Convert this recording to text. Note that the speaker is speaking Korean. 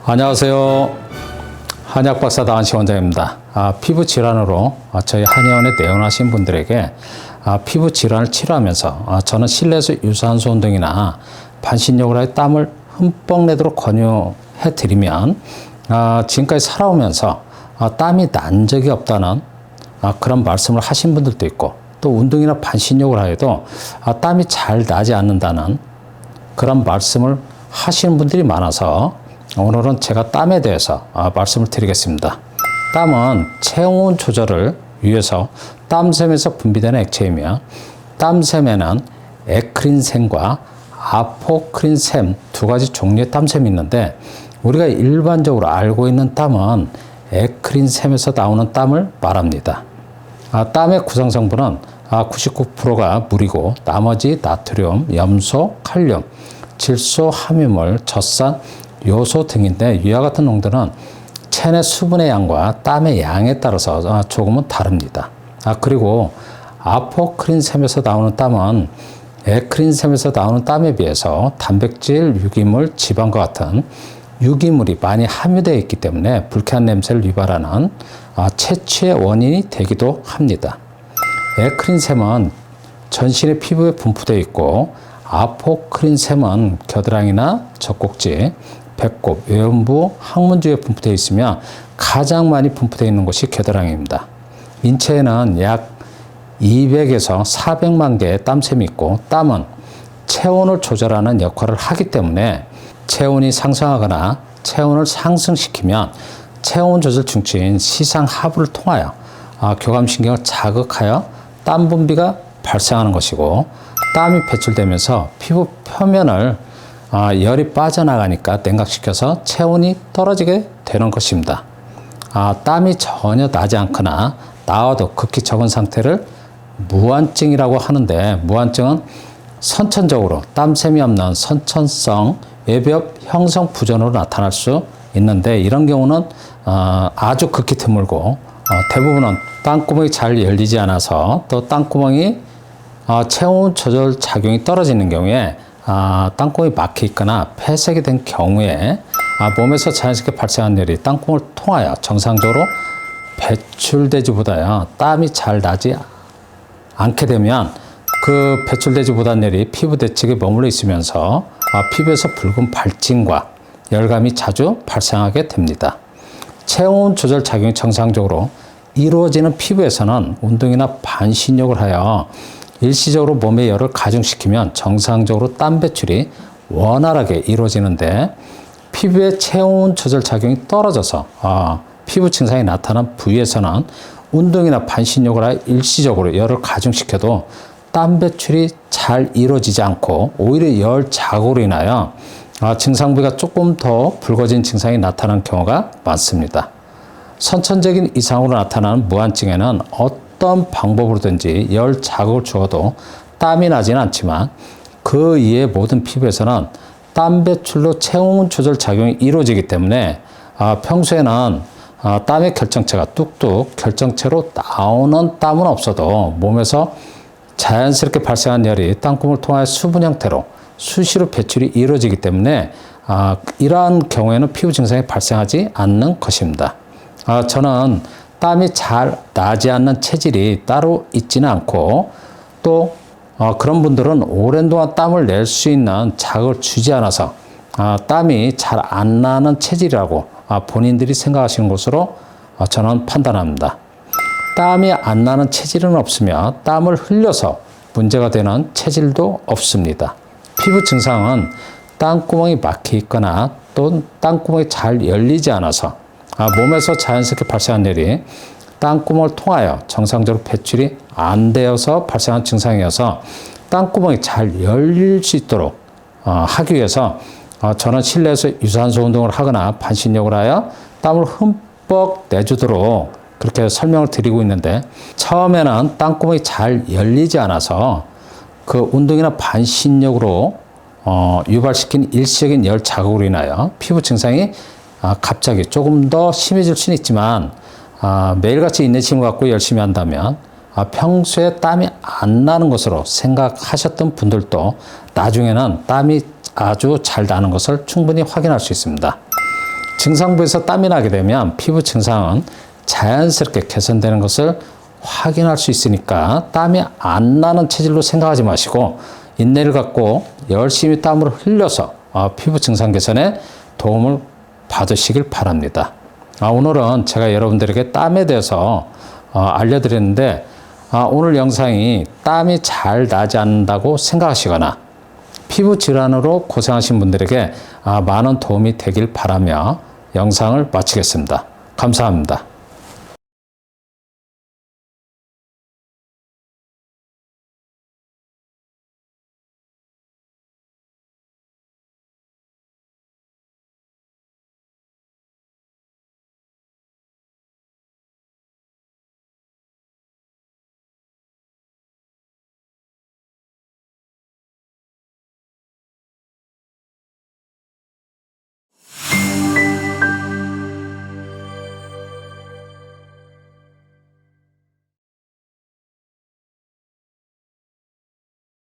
안녕하세요. 한약박사 나은식 원장입니다. 피부 질환으로 저희 한의원에 내원하신 분들에게 피부 질환을 치료하면서 저는 실내에서 유산소 운동이나 반신욕을 하여 땀을 흠뻑 내도록 권유해 드리면 지금까지 살아오면서 땀이 난 적이 없다는 그런 말씀을 하신 분들도 있고, 또 운동이나 반신욕을 하여도 땀이 잘 나지 않는다는 그런 말씀을 하시는 분들이 많아서 오늘은 제가 땀에 대해서 말씀을 드리겠습니다. 땀은 체온 조절을 위해서 땀샘에서 분비되는 액체이며, 땀샘에는 에크린샘과 아포크린샘 두 가지 종류의 땀샘이 있는데, 우리가 일반적으로 알고 있는 땀은 에크린샘에서 나오는 땀을 말합니다. 땀의 구성 성분은 99%가 물이고, 나머지 나트륨, 염소, 칼륨, 질소, 함유물, 젖산, 요소 등인데, 위와 같은 농도는 체내 수분의 양과 땀의 양에 따라서 조금은 다릅니다. 그리고 아포크린샘에서 나오는 땀은 에크린샘에서 나오는 땀에 비해서 단백질, 유기물, 지방과 같은 유기물이 많이 함유되어 있기 때문에 불쾌한 냄새를 유발하는 채취의 원인이 되기도 합니다. 에크린샘은 전신의 피부에 분포되어 있고, 아포크린샘은 겨드랑이나 젖꼭지, 배꼽, 외음부, 항문 주위에 분포되어 있으며, 가장 많이 분포되어 있는 곳이 겨드랑이입니다. 인체에는 약 200에서 400만 개의 땀샘이 있고, 땀은 체온을 조절하는 역할을 하기 때문에 체온이 상승하거나 체온을 상승시키면 체온 조절 중추인 시상하부를 통하여 교감신경을 자극하여 땀 분비가 발생하는 것이고, 땀이 배출되면서 피부 표면을 열이 빠져나가니까 냉각시켜서 체온이 떨어지게 되는 것입니다. 땀이 전혀 나지 않거나 나와도 극히 적은 상태를 무한증이라고 하는데, 무한증은 선천적으로 땀샘이 없는 선천성 외벽 형성 부전으로 나타날 수 있는데, 이런 경우는 아주 극히 드물고, 대부분은 땀구멍이 잘 열리지 않아서, 또 땀구멍이 체온 조절 작용이 떨어지는 경우에 땅구멍이 막혀 있거나 폐색이 된 경우에 몸에서 자연스럽게 발생한 열이 땅구멍을 통하여 정상적으로 배출되지 못하여 땀이 잘 나지 않게 되면, 그 배출되지 못한 열이 피부 대측에 머물러 있으면서 피부에서 붉은 발진과 열감이 자주 발생하게 됩니다. 체온 조절 작용이 정상적으로 이루어지는 피부에서는 운동이나 반신욕을 하여 일시적으로 몸의 열을 가중시키면 정상적으로 땀 배출이 원활하게 이루어지는데, 피부의 체온 조절 작용이 떨어져서 피부 증상이 나타난 부위에서는 운동이나 반신욕을 하여 일시적으로 열을 가중시켜도 땀 배출이 잘 이루어지지 않고, 오히려 열 자국으로 인하여 증상 부위가 조금 더 붉어진 증상이 나타나는 경우가 많습니다. 선천적인 이상으로 나타나는 무한증에는 어떤 방법으로든지 열 자극을 주어도 땀이 나지는 않지만, 그 이외의 모든 피부에서는 땀 배출로 체온 조절 작용이 이루어지기 때문에 평소에는 땀의 결정체가 뚝뚝 결정체로 나오는 땀은 없어도 몸에서 자연스럽게 발생한 열이 땀구멍을 통하여 수분 형태로 수시로 배출이 이루어지기 때문에 이러한 경우에는 피부 증상이 발생하지 않는 것입니다. 저는 땀이 잘 나지 않는 체질이 따로 있지는 않고, 또 그런 분들은 오랜 동안 땀을 낼 수 있는 자극을 주지 않아서 땀이 잘 안 나는 체질이라고 본인들이 생각하시는 것으로 저는 판단합니다. 땀이 안 나는 체질은 없으며, 땀을 흘려서 문제가 되는 체질도 없습니다. 피부 증상은 땀구멍이 막혀 있거나 또 땀구멍이 잘 열리지 않아서 몸에서 자연스럽게 발생한 열이 땀구멍을 통하여 정상적으로 배출이 안 되어서 발생한 증상이어서, 땀구멍이 잘 열릴 수 있도록 하기 위해서 저는 실내에서 유산소 운동을 하거나 반신욕을 하여 땀을 흠뻑 내주도록 그렇게 설명을 드리고 있는데, 처음에는 땀구멍이 잘 열리지 않아서 그 운동이나 반신욕으로 유발시킨 일시적인 열 자극으로 인하여 피부 증상이 갑자기 조금 더 심해질 수는 있지만, 매일같이 인내심을 갖고 열심히 한다면 평소에 땀이 안 나는 것으로 생각하셨던 분들도 나중에는 땀이 아주 잘 나는 것을 충분히 확인할 수 있습니다. 증상부에서 땀이 나게 되면 피부 증상은 자연스럽게 개선되는 것을 확인할 수 있으니까 땀이 안 나는 체질로 생각하지 마시고 인내를 갖고 열심히 땀을 흘려서 피부 증상 개선에 도움을 받으시길 바랍니다. 오늘은 제가 여러분들에게 땀에 대해서 알려드렸는데 오늘 영상이 땀이 잘 나지 않는다고 생각하시거나 피부 질환으로 고생하신 분들에게 많은 도움이 되길 바라며 영상을 마치겠습니다. 감사합니다.